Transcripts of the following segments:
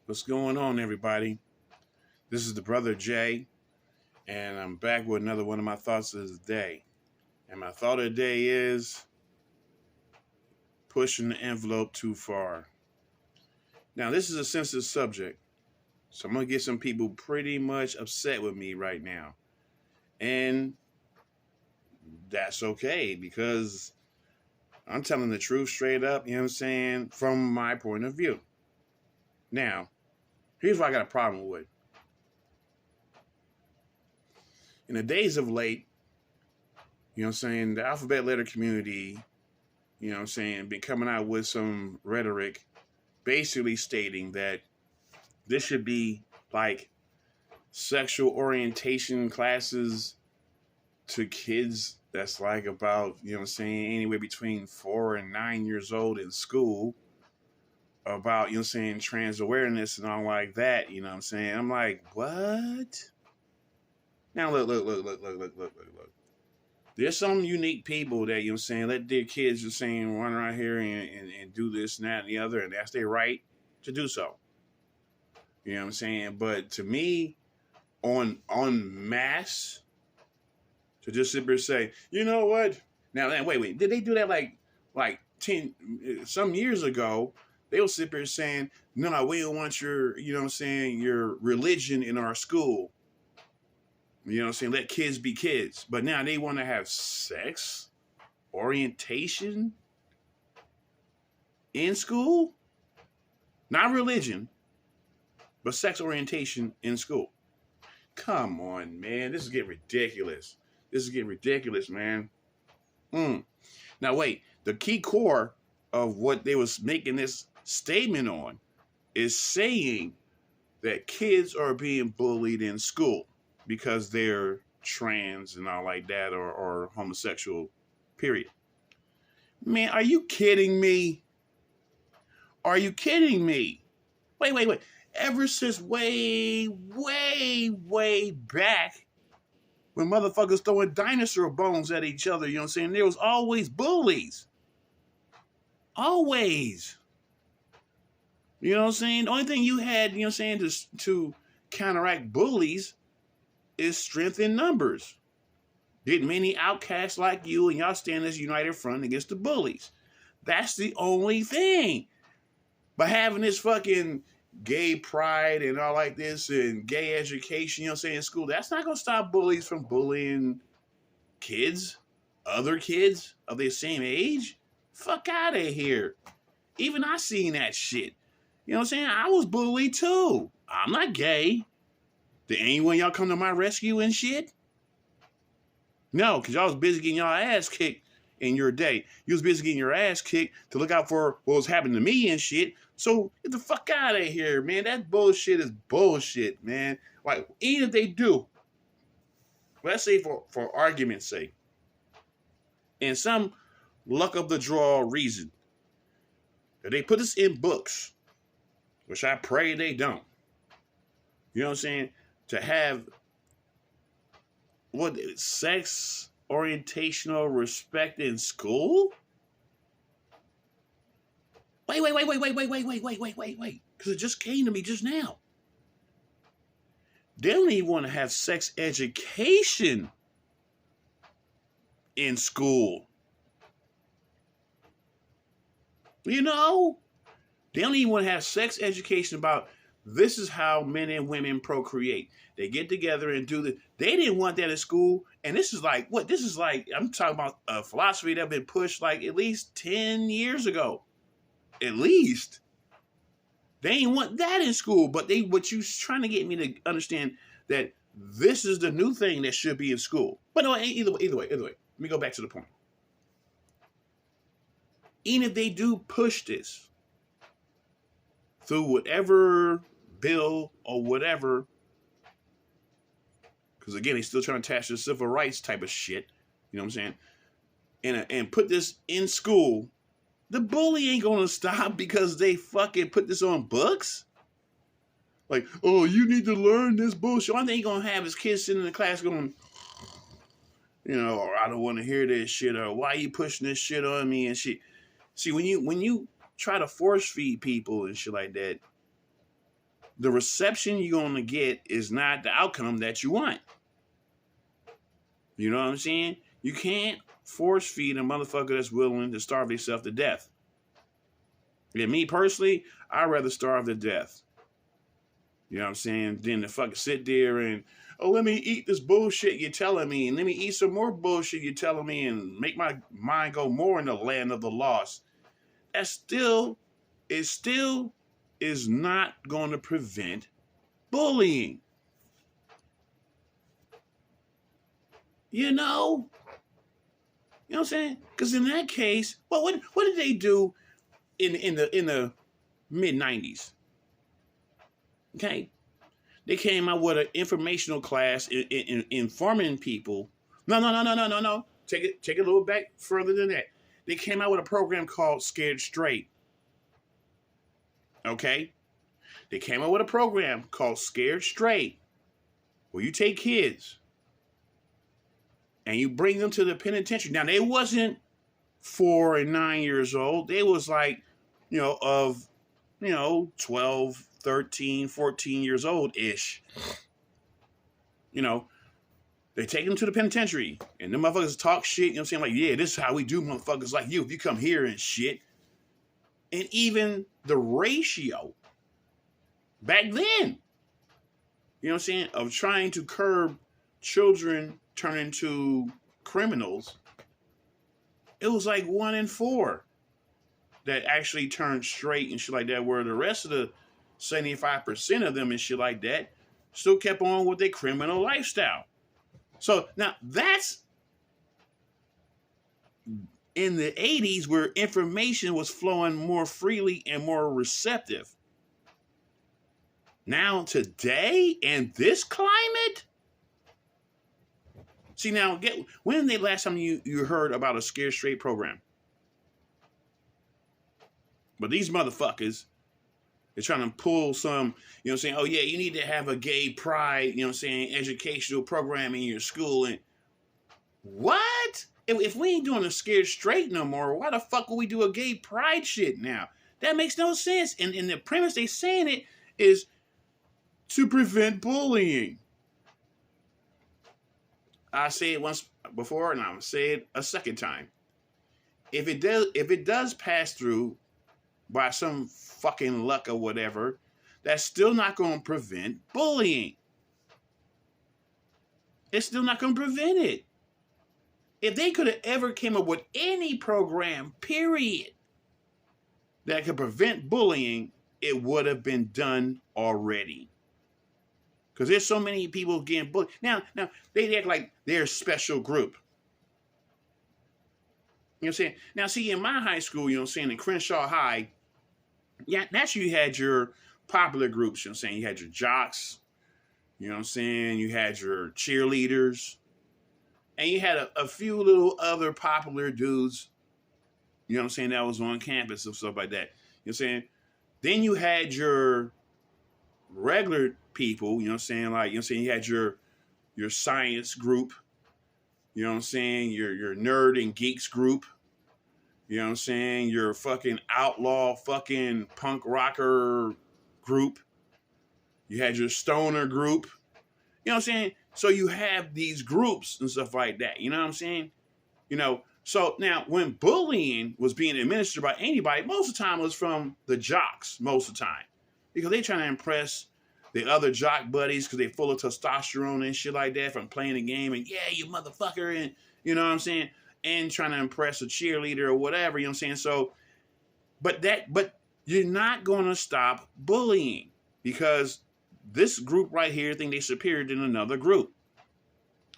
What's going on, everybody? This is the brother Jay, and I'm back with another one of my thoughts of the day. And my thought of the day is pushing the envelope too far. Now, this is a sensitive subject, so I'm going to get some people pretty much upset with me right now. And that's okay because I'm telling the truth straight up, you know what I'm saying, from my point of view. Now, here's what I got a problem with. In the days of late, you know what I'm saying, the alphabet letter community, you know what I'm saying, been coming out with some rhetoric basically stating that this should be like sexual orientation classes to kids that's like about, you know what I'm saying, anywhere between 4 and 9 years old in school about, you know what I'm saying, trans awareness and all like that, you know what I'm saying? I'm like, what? Now look. There's some unique people that, you know what I'm saying, let their kids just saying run around here and do this and that and the other, and that's their right to do so. You know what I'm saying? But to me, on mass, to just sit there and say, you know what? Now wait, did they do that like 10 some years ago? They will sit there saying, no, we don't want your, you know what I'm saying, your religion in our school. You know what I'm saying? Let kids be kids. But now they want to have sex orientation in school? Not religion, but sex orientation in school. Come on, man. This is getting ridiculous. Man. Now, wait. The key core of what they was making this statement on is saying that kids are being bullied in school because they're trans and all like that or homosexual, period. Man, are you kidding me? Are you kidding me? Wait. Ever since way back when motherfuckers throwing dinosaur bones at each other, you know what I'm saying? There was always bullies. Always. You know what I'm saying? The only thing you had, you know what I'm saying, to counteract bullies is strength in numbers. Did many outcasts like you and y'all stand as a united front against the bullies? That's the only thing. But having this fucking gay pride and all like this and gay education, you know what I'm saying, in school, that's not going to stop bullies from bullying kids, other kids of their same age. Fuck out of here. Even I seen that shit. You know what I'm saying? I was bullied too. I'm not gay. Did anyone y'all come to my rescue and shit? No, because y'all was busy getting y'all ass kicked in your day. You was busy getting your ass kicked to look out for what was happening to me and shit. So get the fuck out of here, man. That bullshit is bullshit, man. Like, even if they do, let's say for argument's sake, and some luck of the draw reason, that they put this in books, which I pray they don't. You know what I'm saying? To have what sex orientational respect in school? Wait. Because it just came to me just now. They don't even want to have sex education in school. You know? They don't even want to have sex education about this is how men and women procreate. They get together and do the. They didn't want that in school. And this is like, what? This is like, I'm talking about a philosophy that been pushed like at least 10 years ago. At least. They ain't want that in school, but what you trying to get me to understand that this is the new thing that should be in school. But no, either way. Let me go back to the point. Even if they do push this through whatever bill or whatever, because again, they still trying to attach the civil rights type of shit. You know what I'm saying? And put this in school. The bully ain't gonna stop because they fucking put this on books. Like, oh, you need to learn this bullshit. One thing he gonna have is kids sitting in the class going, you know, or I don't want to hear this shit, or why are you pushing this shit on me and shit. See, when you try to force feed people and shit like that, the reception you're going to get is not the outcome that you want. You know what I'm saying? You can't force feed a motherfucker that's willing to starve themselves to death. Yeah, me personally, I'd rather starve to death. You know what I'm saying? Than to fucking sit there and, oh, let me eat this bullshit you're telling me, and let me eat some more bullshit you're telling me, and make my mind go more in the land of the lost. That still is not going to prevent bullying. You know? You know what I'm saying? Because in that case, what did they do in the mid-90s? Okay? They came out with an informational class in informing people. No. Take it a little back further than that. They came out with a program called Scared Straight. Okay? They came out with a program called Scared Straight, where you take kids and you bring them to the penitentiary. Now, they wasn't 4 and 9 years old. They was like, 12, 13, 14 years old-ish. They take them to the penitentiary, and them motherfuckers talk shit, you know what I'm saying? Like, yeah, this is how we do motherfuckers like you if you come here and shit. And even the ratio back then, you know what I'm saying, of trying to curb children turning into criminals, it was like 1 in 4 that actually turned straight and shit like that, where the rest of the 75% of them and shit like that still kept on with their criminal lifestyle. So now that's in the 80s, where information was flowing more freely and more receptive. Now today, in this climate, see now, when the last time you heard about a Scared Straight program? But these motherfuckers, they're trying to pull some, you know what I'm saying, oh yeah, you need to have a gay pride, you know what I'm saying, educational program in your school. And what? If we ain't doing a Scared Straight no more, why the fuck would we do a gay pride shit now? That makes no sense. And the premise they saying it is to prevent bullying. I said it once before, and I'm gonna say it a second time. If it does pass through by some fucking luck or whatever, that's still not going to prevent bullying. It's still not going to prevent it. If they could have ever came up with any program, period, that could prevent bullying, it would have been done already. Because there's so many people getting bullied. Now, they act like they're a special group. You know what I'm saying? Now, see, in my high school, you know what I'm saying, in Crenshaw High, yeah, naturally you had your popular groups, you know what I'm saying? You had your jocks, you know what I'm saying? You had your cheerleaders, and you had a few little other popular dudes, you know what I'm saying, that was on campus and stuff like that. You know what I'm saying? Then you had your regular people, you know what I'm saying? Like, you know what I'm saying? You had your science group, you know what I'm saying? Your nerd and geeks group. You know what I'm saying? Your fucking outlaw fucking punk rocker group. You had your stoner group. You know what I'm saying? So you have these groups and stuff like that. You know what I'm saying? So now when bullying was being administered by anybody, most of the time it was from the jocks, most of the time. Because they trying to impress the other jock buddies because they full of testosterone and shit like that from playing the game. And yeah, you motherfucker. And you know what I'm saying? And trying to impress a cheerleader or whatever, you know what I'm saying? So, but you're not going to stop bullying, because this group right here think they're superior than another group.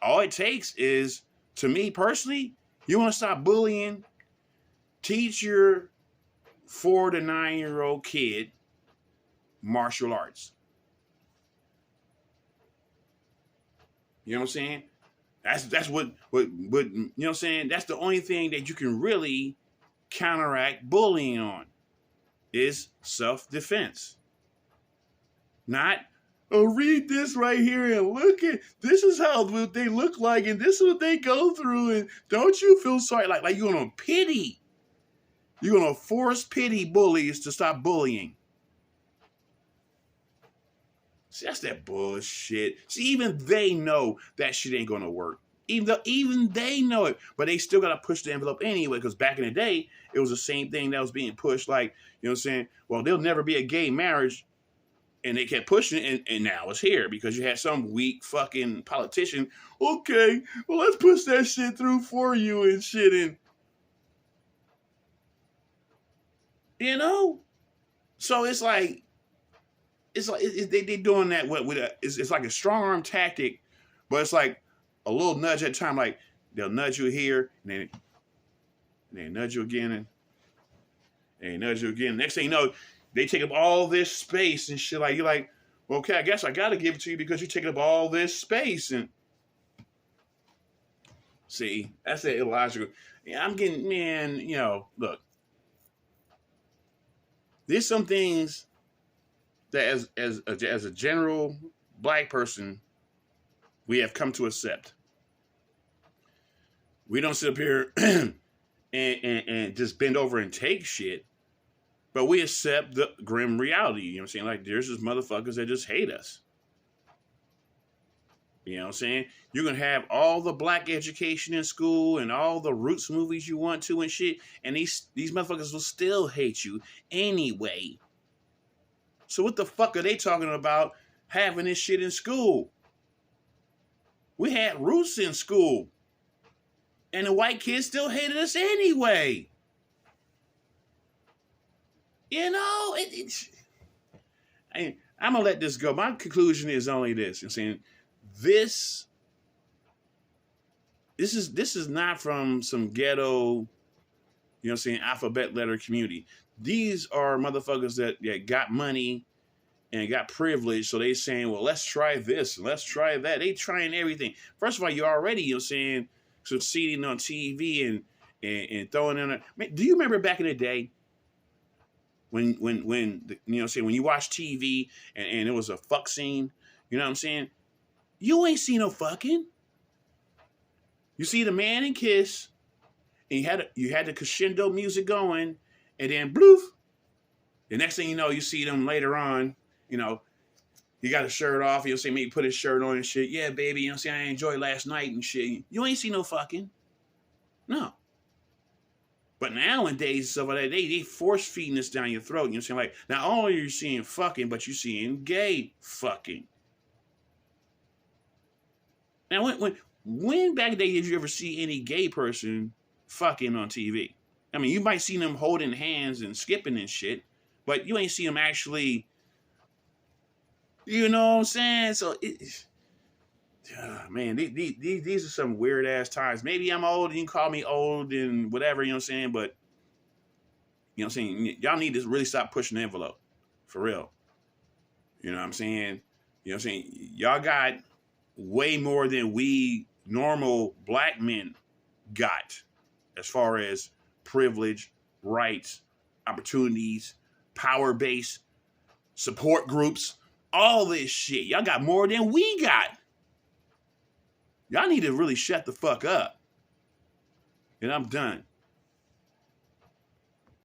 All it takes is, to me personally, you want to stop bullying, teach your 4 to 9 year old kid martial arts. You know what I'm saying? That's what you know what I'm saying? That's the only thing that you can really counteract bullying on, is self-defense. Not, oh, read this right here and look at, this is how they look like and this is what they go through, and don't you feel sorry? Like you're going to pity. You're going to force pity bullies to stop bullying. See, that's that bullshit. See, even they know that shit ain't gonna work. Even they know it, but they still gotta push the envelope anyway. Because back in the day, it was the same thing that was being pushed. Like, you know what I'm saying? Well, there'll never be a gay marriage, and they kept pushing it, and now it's here because you had some weak fucking politician. Okay, well, let's push that shit through for you and shit, and you know. So it's like they doing that with it's like a strong arm tactic, but it's like a little nudge at a time. Like they'll nudge you here, and then they nudge you again, and they nudge you again. Next thing you know, they take up all this space and shit. Like you're like, well, okay, I guess I got to give it to you because you're taking up all this space. And see, that's that illogical. Yeah, I'm getting, man. You know, look, there's some things that as a general black person, we have come to accept. We don't sit up here and just bend over and take shit, but we accept the grim reality. You know what I'm saying? Like, there's just motherfuckers that just hate us. You know what I'm saying? You're going to have all the black education in school and all the Roots movies you want to and shit, and these motherfuckers will still hate you anyway. So what the fuck are they talking about having this shit in school? We had Roots in school, and the white kids still hated us anyway. You know, I'm going to let this go. My conclusion is only this. I'm saying this is not from some ghetto, you know what I'm saying, alphabet letter community. These are motherfuckers that got money and got privilege, so they saying, well, let's try this, let's try that. They trying everything. First of all, you're already, you know what I'm saying, succeeding on TV and throwing in a... Man, do you remember back in the day when you know what I'm saying, when you watch TV and it was a fuck scene, you know what I'm saying? You ain't see no fucking. You see the man and kiss, and you had the crescendo music going, and then bloof. The next thing you know, you see them later on, you know, he got his shirt off, you know what I'm saying, maybe put his shirt on and shit. Yeah, baby, you know what I'm saying, I enjoyed last night and shit. You ain't see no fucking. No. But nowadays, stuff like that, they force feeding this down your throat. You know what I'm saying? Like, not only are you seeing fucking, but you're seeing gay fucking. Now, when back in the day did you ever see any gay person fucking on TV? I mean, you might see them holding hands and skipping and shit, but you ain't see them actually, you know what I'm saying? So, man, these are some weird ass times. Maybe I'm old and you can call me old and whatever, you know what I'm saying? But, you know what I'm saying? Y'all need to really stop pushing the envelope. For real. You know what I'm saying? You know what I'm saying? Y'all got way more than we normal black men got as far as privilege, rights, opportunities, power base, support groups, all this shit. Y'all got more than we got. Y'all need to really shut the fuck up. And I'm done.